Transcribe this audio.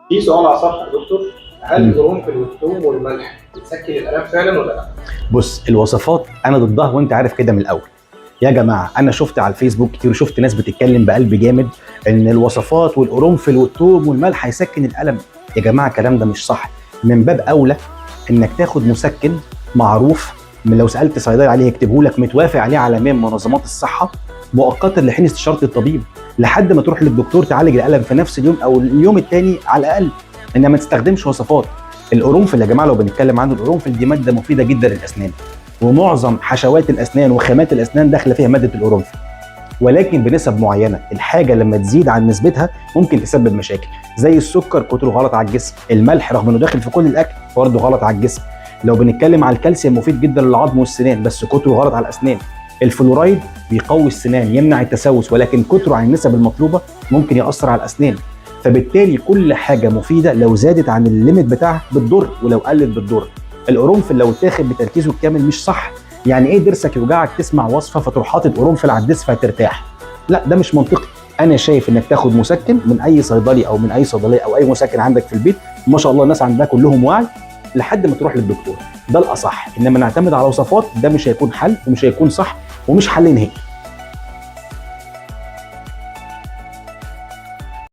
في سؤال على الصفحه يا دكتور، هل القرنفل والثوم والملح بتسكن الالام فعلا ولا لا؟ بص، الوصفات انا ضدها وانت عارف كده من الاول. يا جماعه انا شفت على الفيسبوك كتير وشفت ناس بتتكلم بقلب جامد ان الوصفات والقرنفل والثوم والملح هيسكن الالم. يا جماعه الكلام ده مش صح. من باب اولى انك تاخد مسكن معروف، من لو سالت صيدلي عليه يكتبه لك متوافق عليه عالميا من منظمات الصحه، مؤقتا لحين استشاره الطبيب لحد ما تروح للدكتور تعالج الالم في نفس اليوم او اليوم الثاني على الاقل. انما ما تستخدمش وصفات. القرنفل يا جماعه لو بنتكلم عنه، القرنفل دي ماده مفيده جدا للاسنان، ومعظم حشوات الاسنان وخامات الاسنان داخله فيها ماده القرنفل، ولكن بنسب معينه. الحاجه لما تزيد عن نسبتها ممكن تسبب مشاكل، زي السكر كتره غلط على الجسم، الملح رغم انه داخل في كل الاكل برضه غلط على الجسم. لو بنتكلم على الكالسيوم مفيد جدا للعظم والسنان بس كتره غلط على الاسنان. الفلورايد بيقوي السنان يمنع التسوس، ولكن كتره عن النسب المطلوبه ممكن ياثر على الاسنان. فبالتالي كل حاجه مفيده لو زادت عن الليميت بتاعها بتضر، ولو قلت بتضر. القرنفل لو اتاخد بتركيزه الكامل مش صح. يعني ايه ضرسك يوجعك تسمع وصفه فتروح حاطط قرنفل على الضرس فترتاح؟ لا، ده مش منطقي. انا شايف انك تاخد مسكن من اي صيدلي او من اي صيدليه او اي مسكن عندك في البيت، ما شاء الله الناس عندها كلهم وعي، لحد ما تروح للدكتور. ده الاصح. انما نعتمد على وصفات ده مش هيكون حل ومش هيكون صح ومش حل نهائي.